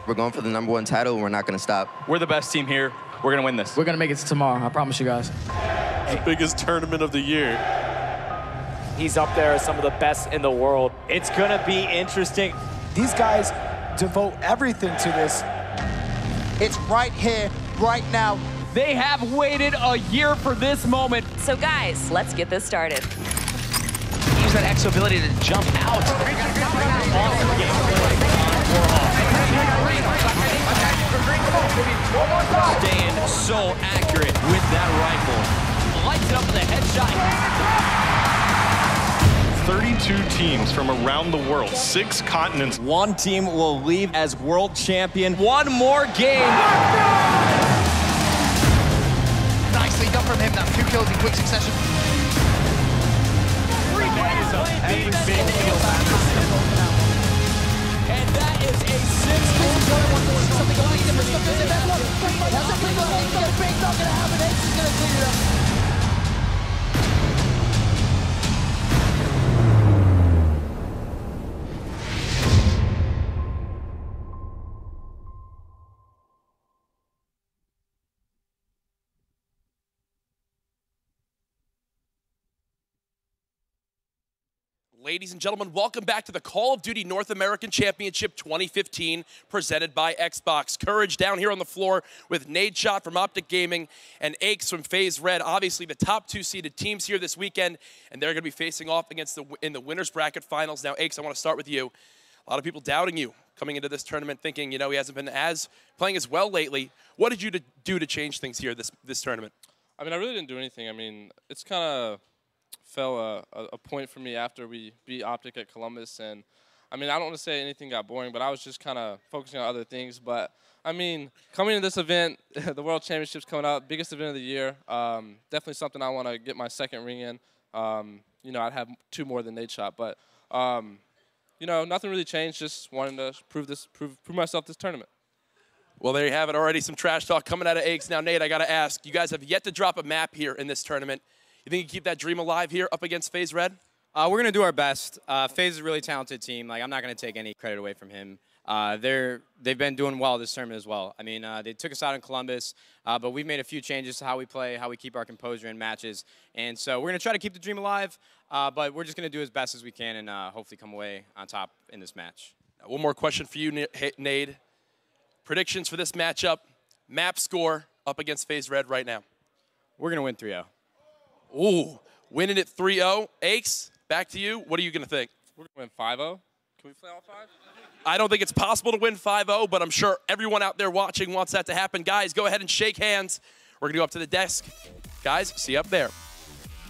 We're going for the #1 title, and we're not going to stop. We're the best team here. We're going to win this. We're going to make it to tomorrow. I promise you guys. The biggest tournament of the year. He's up there as some of the best in the world. It's going to be interesting. These guys devote everything to this. It's right here, right now. They have waited a year for this moment. So guys, let's get this started. Use that exo ability to jump out. Staying so accurate with that rifle. Lights it up with a headshot. 32 teams from around the world, 6 continents. One team will leave as world champion. One more game. Nicely done from him, that 2 kills in quick succession. That is a big, big deal. And that is a 6-kill. Something going on different. That's a big one. Faze not going to happen. Ace is going to clean it up. Ladies and gentlemen, welcome back to the Call of Duty North American Championship 2015, presented by Xbox. Courage down here on the floor with Nadeshot from Optic Gaming and Aches from Faze Red. Obviously, the top 2 seeded teams here this weekend, and they're going to be facing off against in the winners bracket finals. Now, Aches, I want to start with you. A lot of people doubting you coming into this tournament, thinking, you know, he hasn't been playing as well lately. What did you do to change things here this tournament? I mean, I really didn't do anything. I mean, it's kind of fell a point for me after we beat Optic at Columbus, and I mean, I don't want to say anything got boring, but I was just kind of focusing on other things. But I mean, coming to this event, the World Championship's coming up, biggest event of the year. Definitely something I want to get my 2nd ring in. You know, I'd have 2 more than Nadeshot, but you know, nothing really changed. Just wanting to prove myself this tournament. Well, there you have it. Already some trash talk coming out of Aches. Now, Nate, I got to ask, you guys have yet to drop a map here in this tournament. You think you keep that dream alive here up against Faze Red? We're going to do our best. Faze is a really talented team. Like, I'm not going to take any credit away from him. They've been doing well this tournament as well. I mean, they took us out in Columbus, but we've made a few changes to how we play, how we keep our composure in matches. And so we're going to try to keep the dream alive, but we're just going to do as best as we can and hopefully come away on top in this match. Now, one more question for you, Nate. Predictions for this matchup, map score up against Faze Red right now. We're going to win 3-0. Ooh, winning it 3-0. Aches, back to you. What are you going to think? We're going to win 5-0. Can we play all 5? I don't think it's possible to win 5-0, but I'm sure everyone out there watching wants that to happen. Guys, go ahead and shake hands. We're going to go up to the desk. Guys, see you up there.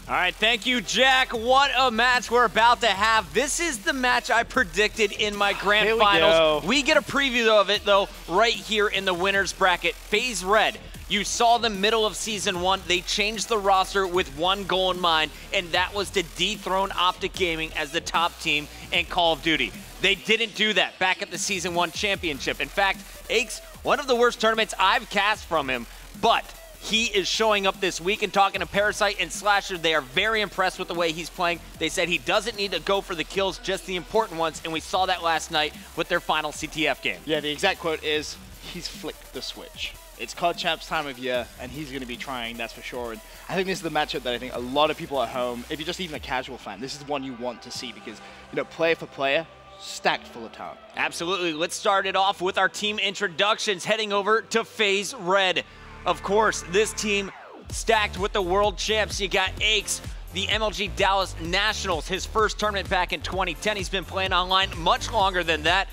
All right, thank you, Jack. What a match we're about to have. This is the match I predicted in my grand finals. We get a preview of it, though, right here in the winner's bracket. Faze Red. You saw them middle of Season 1. They changed the roster with one goal in mind, and that was to dethrone Optic Gaming as the top team in Call of Duty. They didn't do that back at the Season 1 championship. In fact, Aches, one of the worst tournaments I've cast from him, but he is showing up this week and talking to Parasite and Slasher. They are very impressed with the way he's playing. They said he doesn't need to go for the kills, just the important ones, and we saw that last night with their final CTF game. Yeah, the exact quote is, he's flicked the switch. It's COD Champs time of year, and he's going to be trying, that's for sure. And I think this is the matchup that I think a lot of people at home, if you're just even a casual fan, this is one you want to see because, you know, player for player, stacked full of talent. Absolutely. Let's start it off with our team introductions, heading over to Faze Red. Of course, this team stacked with the world champs. You got Aches, the MLG Dallas Nationals, his first tournament back in 2010. He's been playing online much longer than that.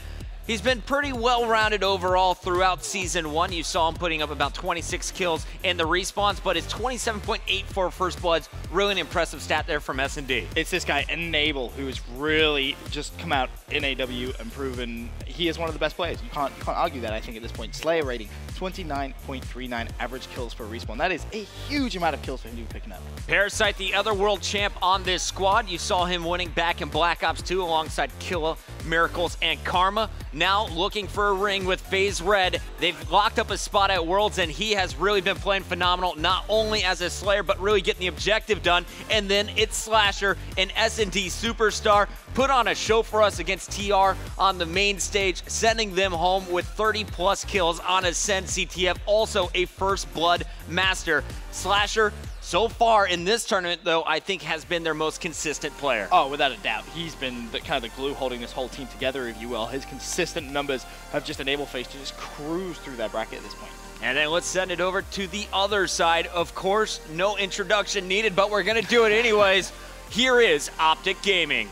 He's been pretty well-rounded overall throughout Season 1. You saw him putting up about 26 kills in the respawns, but his 27.8 for First Bloods, really an impressive stat there from S&D. It's this guy, Enable, who has really just come out in AW and proven he is one of the best players. You can't argue that, I think, at this point. Slayer rating, 29.39 average kills per respawn. That is a huge amount of kills for him to be picking up. Parasite, the other world champ on this squad. You saw him winning back in Black Ops 2 alongside Killa, Miracles, and Karma. Now looking for a ring with Faze Red. They've locked up a spot at Worlds, and he has really been playing phenomenal, not only as a Slayer, but really getting the objective done. And then it's Slasher, an S&D superstar, put on a show for us against TR on the main stage. stage, sending them home with 30+ kills on Ascend CTF, also a first blood master. Slasher, so far in this tournament, though, I think has been their most consistent player. Oh, without a doubt. He's been kind of the glue holding this whole team together, if you will. His consistent numbers have just enabled Faze to just cruise through that bracket at this point. And then let's send it over to the other side. Of course, no introduction needed, but we're going to do it anyways. Here is Optic Gaming.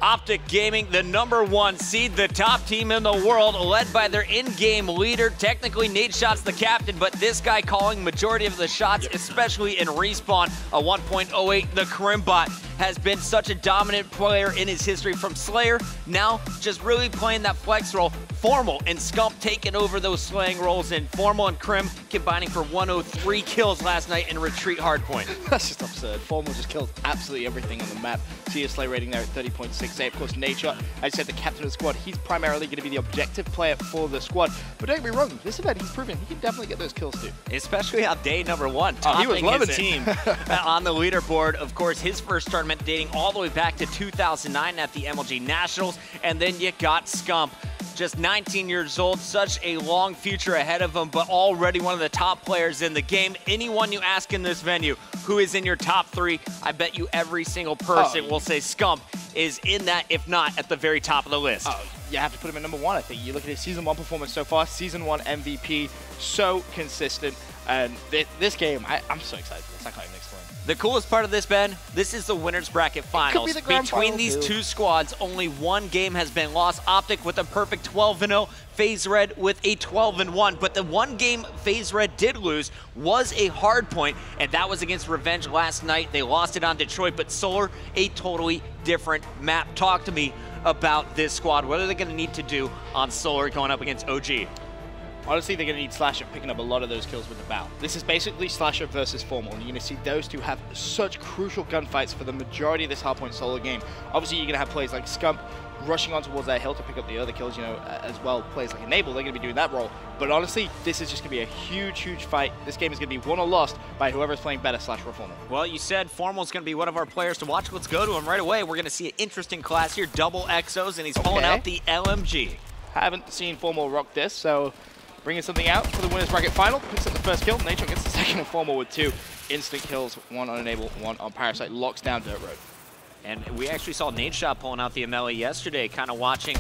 Optic Gaming, the #1 seed, the top team in the world, led by their in-game leader. Technically, Nadeshot's the captain, but this guy calling majority of the shots, especially in Respawn, a 1.08. The Krimbot has been such a dominant player in his history from Slayer. Now, just really playing that flex role. Formal and Scump taking over those slaying roles, and Formal and Krim combining for 103 kills last night in Retreat Hardpoint. That's just absurd. Formal just killed absolutely everything on the map. See a Slay rating there at 30.68. Of course, Nadeshot, as I said, the captain of the squad, he's primarily going to be the objective player for the squad. But don't get me wrong, this event, he's proven he can definitely get those kills too. Especially on day #1, he was topping loving his it. team on the leaderboard. Of course, his first tournament dating all the way back to 2009 at the MLG Nationals. And then you got Scump. Just 19 years old, such a long future ahead of him, but already one of the top players in the game. Anyone you ask in this venue who is in your top 3, I bet you every single person will say Scump is in that, if not at the very top of the list. You have to put him at #1, I think. You look at his Season 1 performance so far, Season 1 MVP, so consistent. And this game, I'm so excited for this. I can't even explain. The coolest part of this, Ben, this is the winners bracket finals. Could be the grand Between final these too. two squads, only one game has been lost. Optic with a perfect 12-0, FaZe Red with a 12-1. But the one game FaZe Red did lose was a hard point, and that was against Revenge last night. They lost it on Detroit, but Solar, a totally different map. Talk to me about this squad. What are they going to need to do on Solar going up against OG? Honestly, they're going to need Slasher picking up a lot of those kills with the bow. This is basically Slasher versus Formal, and you're going to see those two have such crucial gunfights for the majority of this hardpoint solo game. Obviously, you're going to have players like Scump rushing on towards that hill to pick up the other kills, you know, as well. Players like Enable, they're going to be doing that role. But honestly, this is just going to be a huge, huge fight. This game is going to be won or lost by whoever's playing better, Slasher or Formal. Well, you said Formal's going to be one of our players to watch. Let's go to him right away. We're going to see an interesting class here, double Exos, and he's pulling out the LMG. Haven't seen Formal rock this, so bringing something out for the winners bracket final. Picks up the first kill. Nadeshot gets the second, and Formal with 2 instant kills. 1 on Enable, 1 on Parasite. Locks down Dirt Road. And we actually saw Nadeshot pulling out the MLE yesterday, kind of watching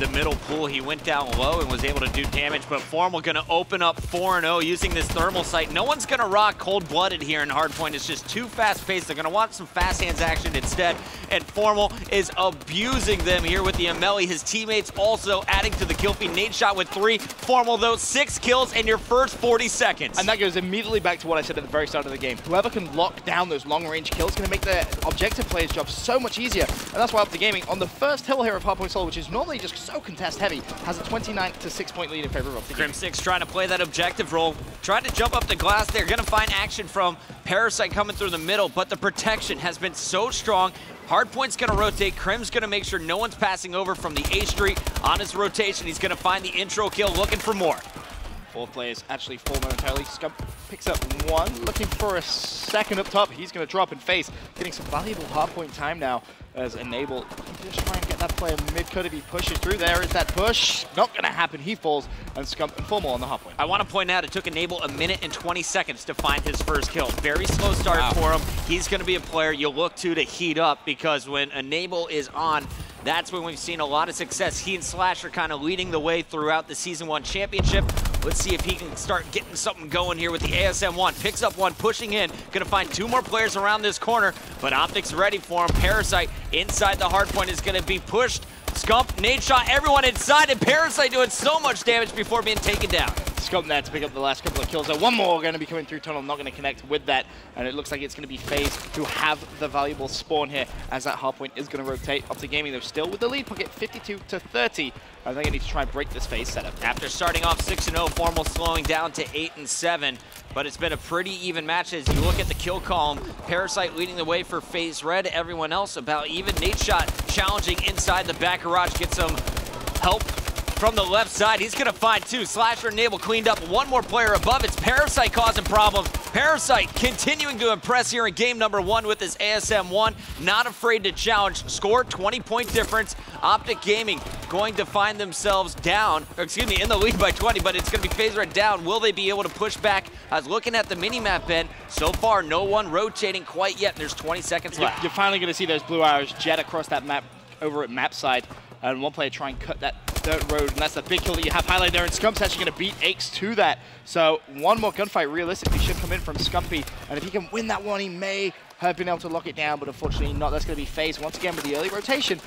the middle pool. He went down low and was able to do damage, but Formal going to open up 4-0 using this thermal sight. No one's going to rock cold-blooded here in Hardpoint. It's just too fast-paced. They're going to want some fast hands action instead, and Formal is abusing them here with the MLE. His teammates also adding to the kill feed. Nadeshot with 3. Formal, though, 6 kills in your first 40 seconds. And that goes immediately back to what I said at the very start of the game. Whoever can lock down those long-range kills is going to make the objective player's job so much easier. And that's why Optic Gaming, on the first hill here of Hardpoint Solo, which is normally just so contest-heavy, has a 29-6 point lead in favor of Optic Gaming. Crim6 trying to play that objective role, trying to jump up the glass. They're going to find action from Parasite coming through the middle, but the protection has been so strong. Hardpoint's going to rotate. Crim's going to make sure no one's passing over from the A Street on his rotation. He's going to find the intro kill, looking for more. 4 players actually fall momentarily. Scump picks up 1, looking for a second up top. He's going to drop in face, getting some valuable hardpoint time now as Enable. Just try and get that player mid-cut if he pushes through. There is that push. Not going to happen. He falls, and Scump and Formal on the hardpoint. I want to point out it took Enable 1 minute and 20 seconds to find his first kill. Very slow start for him. He's going to be a player you'll look to heat up, because when Enable is on, that's when we've seen a lot of success. He and Slash are kind of leading the way throughout the Season 1 championship. Let's see if he can start getting something going here with the ASM-1. Picks up 1, pushing in. Going to find 2 more players around this corner, but Optic's ready for him. Parasite inside the hardpoint is going to be pushed. Scump, Nadeshot, everyone inside, and Parasite doing so much damage before being taken down. Scump there to pick up the last couple of kills. So 1 more going to be coming through tunnel, not going to connect with that. And it looks like it's going to be FaZe who have the valuable spawn here, as that hardpoint is going to rotate. Optic Gaming, though, still with the lead pocket, 52-30. I think I need to try and break this FaZe setup. After starting off 6-0, Formal slowing down to 8-7. But it's been a pretty even match as you look at the kill column. Parasite leading the way for FaZe Red. Everyone else about even. Nadeshot challenging inside the back garage. Get some help from the left side. He's gonna find two. Slasher and Navel cleaned up. One more player above. It's Parasite causing problems. Parasite continuing to impress here in game number 1 with his ASM-1. Not afraid to challenge. Score, 20-point difference. Optic Gaming going to find themselves down, or excuse me, in the lead by 20, but it's gonna be Faze Red down. Will they be able to push back? I was looking at the mini-map, Ben. So far, no one rotating quite yet, and there's 20 seconds left. You're finally gonna see those blue arrows jet across that map over at map side, and one player try and cut that dirt road, and that's the big kill that you have highlighted there, and Scump's actually going to beat Aches to that. So one more gunfight realistically should come in from Scumpy, and if he can win that one, he may have been able to lock it down, but unfortunately not. That's going to be Faze once again with the early rotation.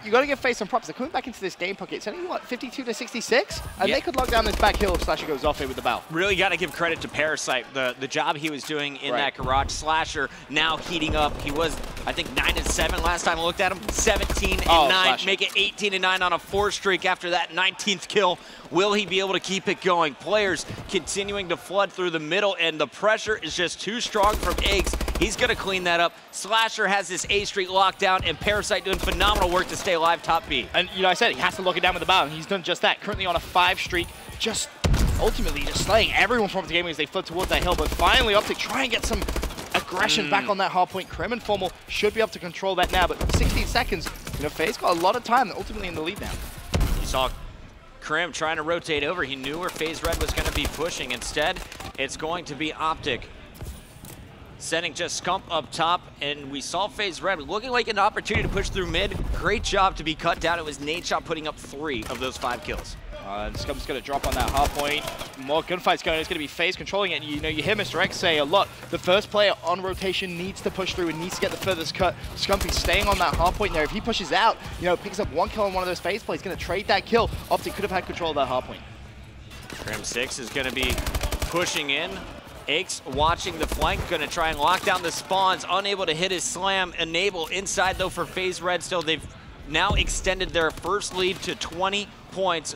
You got to give Faze some props. They're coming back into this game pocket. It's only, what, 52 to 66? And they could lock down this back hill if Slasher goes off here with the bow. Really got to give credit to Parasite. The job he was doing in that garage. Slasher now heating up. He was, I think, 9-7 last time I looked at him. 17-9, make it 18-9 on a 4 streak after that 19th kill. Will he be able to keep it going? Players continuing to flood through the middle, and the pressure is just too strong from Eggs. He's going to clean that up. Slasher has this A streak locked down, and Parasite doing phenomenal work to stay alive top B. And, you know, I said he has to lock it down with the bow, and he's done just that. Currently on a 5 streak, just ultimately just slaying everyone from the game as they flood towards that hill. But finally, Optic try and get some aggression back on that hard point. Krim and Formal should be able to control that now, but 16 seconds, you know, Faze got a lot of time, ultimately in the lead now. You saw Krim trying to rotate over. He knew where Faze Red was going to be pushing. Instead, it's going to be Optic sending just Scump up top, and we saw Faze Red looking like an opportunity to push through mid. Great job to be cut down. It was Nadeshot putting up 3 of those 5 kills. And Scump's going to drop on that hard point. More gunfights going. It's going to be Faze controlling it. And, you know, you hear Mr. X say a lot. The first player on rotation needs to push through and needs to get the furthest cut. Scumpy's staying on that hard point there. If he pushes out, you know, picks up 1 kill on one of those Faze plays, going to trade that kill. Optic could have had control of that hard point. Krim 6 is going to be pushing in. Aches watching the flank, going to try and lock down the spawns, unable to hit his slam. Enable inside, though, for Faze Red still. They've now extended their first lead to 20 points.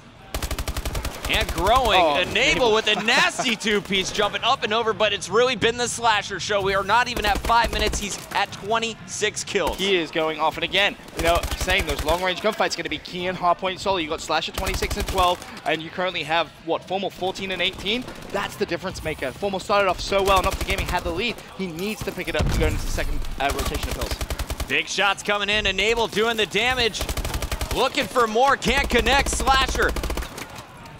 And growing, Enable with a nasty 2-piece jumping up and over, but it's really been the Slasher show. We are not even at 5 minutes. He's at 26 kills. He is going off, and again, you know, saying those long-range gunfights going to be key in hardpoint solo. You got Slasher 26 and 12, and you currently have, what, Formal 14 and 18? That's the difference maker. Formal started off so well, and Optic Gaming had the lead. He needs to pick it up to go into the second rotation of kills. Big shots coming in. Enable doing the damage. Looking for more, can't connect. Slasher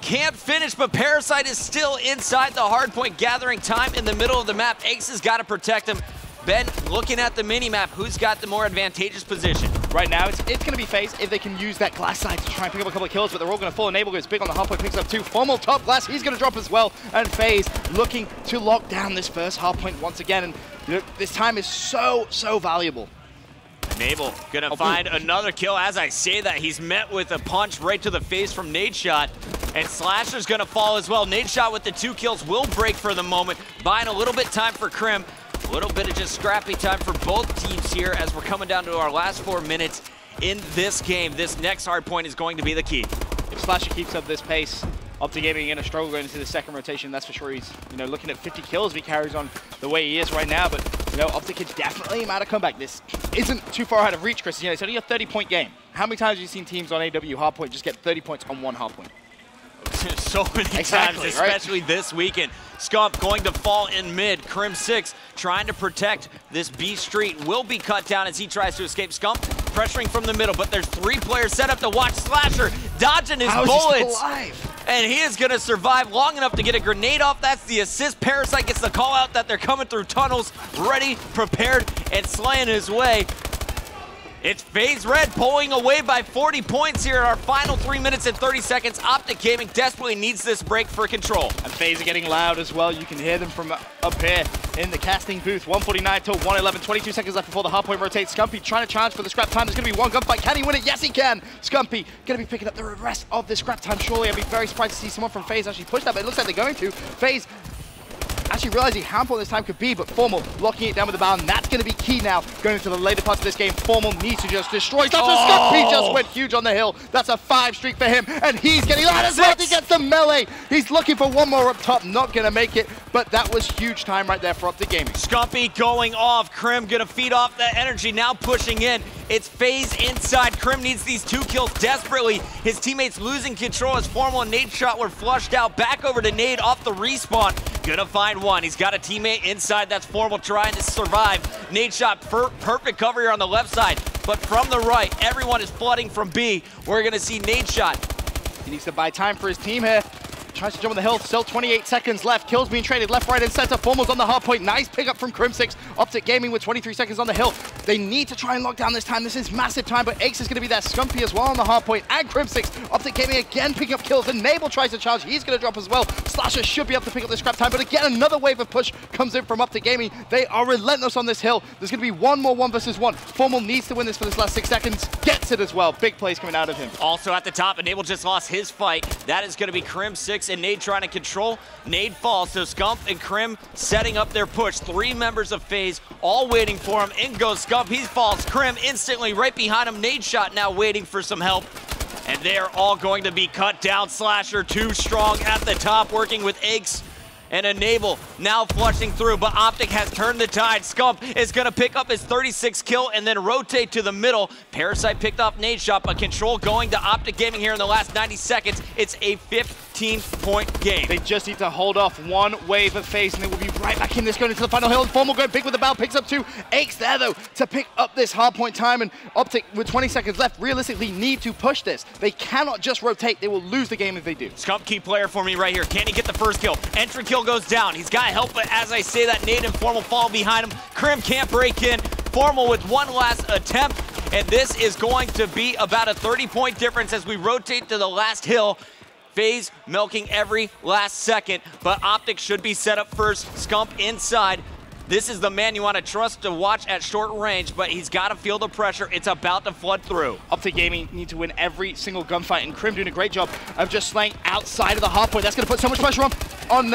can't finish, but Parasite is still inside the hard point, gathering time in the middle of the map. Ace has got to protect him. Ben, looking at the mini-map, who's got the more advantageous position? Right now, it's going to be Faze if they can use that glass side to try and pick up a couple of kills, but they're all going to fall. Enable goes big on the hard point, picks up 2. Formal top glass, he's going to drop as well. And Faze looking to lock down this first hard point once again. And you know, this time is so valuable. Enable gonna find another kill. As I say that, he's met with a punch right to the face from Nadeshot, and Slasher's gonna fall as well. Nadeshot with the 2 kills will break for the moment, buying a little bit time for Krim. A little bit of just scrappy time for both teams here as we're coming down to our last 4 minutes in this game. This next hard point is going to be the key. If Slasher keeps up this pace, Optic Gaming in a struggle going into the second rotation, that's for sure. He's, you know, looking at 50 kills if he carries on the way he is right now, but, you know, Optic is definitely out of comeback. This isn't too far out of reach, Chris. You know, it's only a 30-point game. How many times have you seen teams on AW hardpoint just get 30 points on 1 hardpoint? So many times, especially this weekend. Scump going to fall in mid. Krim 6 trying to protect this B street. Will be cut down as he tries to escape. Scump pressuring from the middle, but there's 3 players set up to watch. Slasher dodging his bullets. How is he still alive? And he is going to survive long enough to get a grenade off. That's the assist. Parasite gets the call out that they're coming through tunnels, ready, prepared, and slaying his way. It's Faze Red pulling away by 40 points here in our final 3 minutes and 30 seconds. Optic Gaming desperately needs this break for control. And Faze are getting loud as well. You can hear them from up here in the casting booth. 149 till 111, 22 seconds left before the hardpoint rotates. Scumpy trying to challenge for the scrap time. There's going to be 1 gunfight. Can he win it? Yes, he can. Scumpy going to be picking up the rest of the scrap time. Surely I'd be very surprised to see someone from Faze actually push that, but it looks like they're going to. Faze actually realizing how important this time could be, but Formal locking it down with the bow, and that's going to be key now going into the later parts of this game. Formal needs to just destroy stuff. Scott P just went huge on the hill. That's a 5 streak for him, and he's getting that as well. He gets the melee. He's looking for one more up top, not going to make it, but that was huge time right there for Optic Gaming. Scumpy going off. Krim going to feed off that energy, now pushing in. It's Faze inside. Krim needs these 2 kills desperately. His teammates losing control as Formal and Nade Shot were flushed out. Back over to Nade off the respawn. Gonna find one. He's got a teammate inside. That's Formal trying to survive. Nade Shot, perfect cover here on the left side. But from the right, everyone is flooding from B. We're gonna see Nade Shot. He needs to buy time for his team here. Tries to jump on the hill, still 28 seconds left. Kills being traded left, right, and center. Formal's on the hard point. Nice pickup from Crim6. Optic Gaming with 23 seconds on the hill. They need to try and lock down this time. This is massive time, but Ace is going to be there. Scumpy as well on the hard point, and Crim6. Optic Gaming again picking up kills, and Nabel tries to charge. He's going to drop as well. Slasher should be able to pick up the scrap time, but again, another wave of push comes in from Optic Gaming. They are relentless on this hill. There's going to be one more 1 versus 1. Formal needs to win this for this last 6 seconds. Gets it as well. Big plays coming out of him. Also at the top, and Nabel just lost his fight. That is going to be Crim6 and Nade trying to control. Nade falls, so Scump and Krim setting up their push. 3 members of Faze all waiting for him. In goes Scump, he falls. Krim instantly right behind him. Nade Shot now waiting for some help. And they're all going to be cut down. Slasher too strong at the top, working with Aches and Enable now flushing through, but Optic has turned the tide. Scump is gonna pick up his 36th kill and then rotate to the middle. Parasite picked off Nade Shot, but control going to Optic Gaming here in the last 90 seconds. It's a 15-point game. They just need to hold off one wave of Faze, and they will be right back in this going into the final hill. Formal going big with the bow, picks up 2. Aches there, though, to pick up this hard point time, and Optic, with 20 seconds left, realistically need to push this. They cannot just rotate. They will lose the game if they do. Scump, key player for me right here. Can he get the first kill? Entry kill goes down. He's got help, but as I say that, Nade and Formal fall behind him. Krim can't break in. Formal with one last attempt, and this is going to be about a 30-point difference as we rotate to the last hill. Faze milking every last second, but Optic should be set up first. Scump inside. This is the man you want to trust to watch at short range, but he's got to feel the pressure. It's about to flood through. Optic Gaming need to win every single gunfight, and Krim doing a great job of just slaying outside of the hard point. That's going to put so much pressure on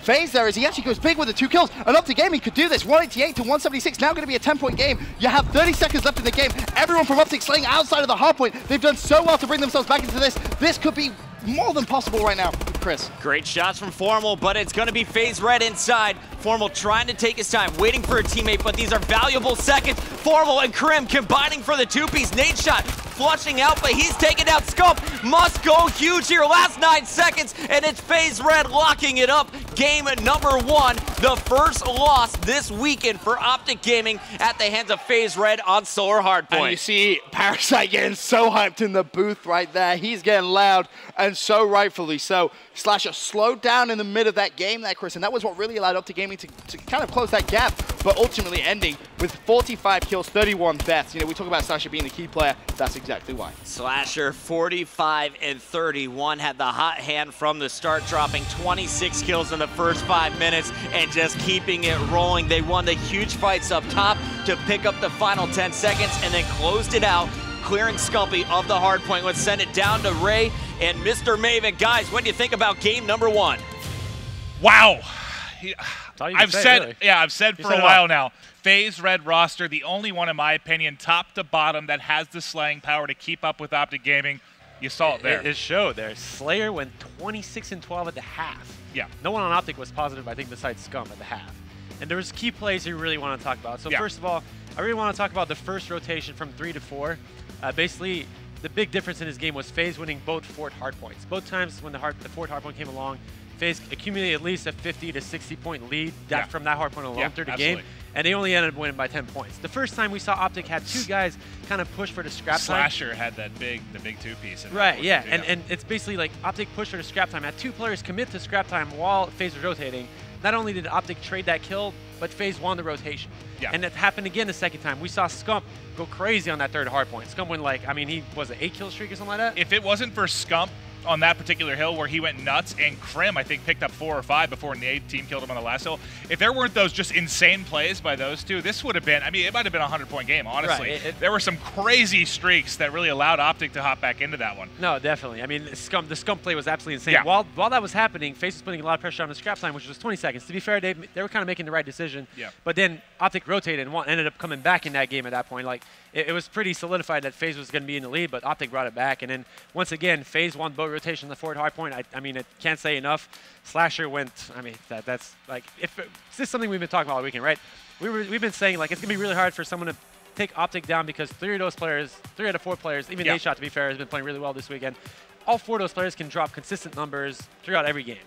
Faze there as he actually goes big with the 2 kills. And Optic Gaming could do this. 188 to 176, now going to be a 10-point game. You have 30 seconds left in the game. Everyone from Optic slaying outside of the hard point. They've done so well to bring themselves back into this. This could be more than possible right now, Chris. Great shots from Formal, but it's going to be Faze Red inside. Formal trying to take his time, waiting for a teammate, but these are valuable seconds. Formal and Krim combining for the 2-piece. Nade Shot flushing out, but he's taken out. Scump must go huge here. Last 9 seconds, and it's Faze Red locking it up. Game number 1, the first loss this weekend for Optic Gaming at the hands of Faze Red on Solar Hardpoint. And you see Parasite getting so hyped in the booth right there. He's getting loud, and so rightfully so. Slasher slowed down in the mid of that game there, Chris, and that was what really allowed Optic Gaming to kind of close that gap, but ultimately ending with 45 kills, 31 deaths. You know, we talk about Slasher being the key player. That's exactly why. Slasher 45 and 31 had the hot hand from the start, dropping 26 kills in the first 5 minutes and just keeping it rolling. They won the huge fights up top to pick up the final 10 seconds and then closed it out, clearing Scumpy of the hard point. Let's send it down to Ray and Mr. Maven. Guys, what do you think about game number 1? Wow. I've said Really. For a while now, Faze Red roster, the only one in my opinion, top to bottom, that has the slaying power to keep up with Optic Gaming. You saw it there. It showed there. Slayer went 26 and 12 at the half. Yeah. No one on Optic was positive, I think, besides Scum at the half. And there was key plays you really want to talk about. So first of all, I really want to talk about the first rotation from 3 to 4. Basically, the big difference in his game was Faze winning both Fort hardpoints. Both times when the Fort hardpoint came along, Faze accumulated at least a 50 to 60-point lead from that hardpoint alone through the game, and they only ended up winning by 10 points. The first time we saw Optic had 2 guys kind of push for the scrap time. Slasher had the big 2-piece. Right, yeah, and it's basically like Optic pushed for the scrap time. Had 2 players commit to scrap time while Faze was rotating. Not only did Optic trade that kill, but Faze won the rotation. Yeah. And it happened again the second time. We saw Scump go crazy on that third hardpoint. Scump went like, I mean, he was an 8-kill streak or something like that. If it wasn't for Scump on that particular hill where he went nuts, and Krim, I think, picked up 4 or 5 before Nade team killed him on the last hill. If there weren't those just insane plays by those two, this would have been, I mean, it might have been a 100-point game, honestly. Right. There were some crazy streaks that really allowed Optic to hop back into that one. No, definitely. I mean, the scum play was absolutely insane. Yeah. While that was happening, Faze was putting a lot of pressure on the scrap time, which was 20 seconds. To be fair, they were kind of making the right decision. Yeah. But then Optic rotated and ended up coming back in that game at that point. Like, it was pretty solidified that Faze was going to be in the lead, but Optic brought it back. And then, once again, Faze won boat rotation on the forward hard point. I mean, I can't say enough. Slasher went, I mean, that's like, this is something we've been talking about all weekend, right? We've been saying, like, it's going to be really hard for someone to take Optic down because 3 out of 4 players, even Nade Shot, to be fair, has been playing really well this weekend. All 4 of those players can drop consistent numbers throughout every game.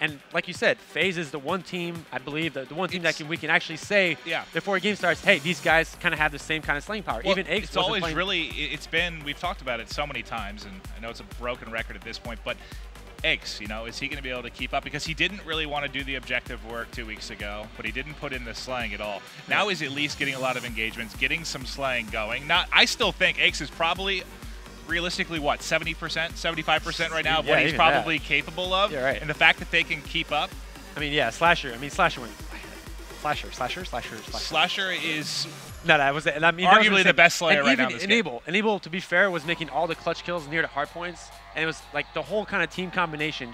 And like you said, Faze is the one team, I believe, the one team that we can actually say before a game starts, hey, these guys kind of have the same kind of slaying power. Well, even Aches it's always really, it's been, we've talked about it so many times, and I know it's a broken record at this point, but Aches, you know, is he going to be able to keep up? Because he didn't really want to do the objective work 2 weeks ago, but he didn't put in the slaying at all. Now he's at least getting a lot of engagements, getting some slaying going. I still think Aches is probably realistically, what, 70%, 75% right now of what he's probably capable of? Yeah, right. And the fact that they can keep up. I mean, yeah, Slasher went. Slasher is that was it. I mean, arguably the best slayer right now in this game. Enable, to be fair, was making all the clutch kills near the hard points, and it was like the whole kind of team combination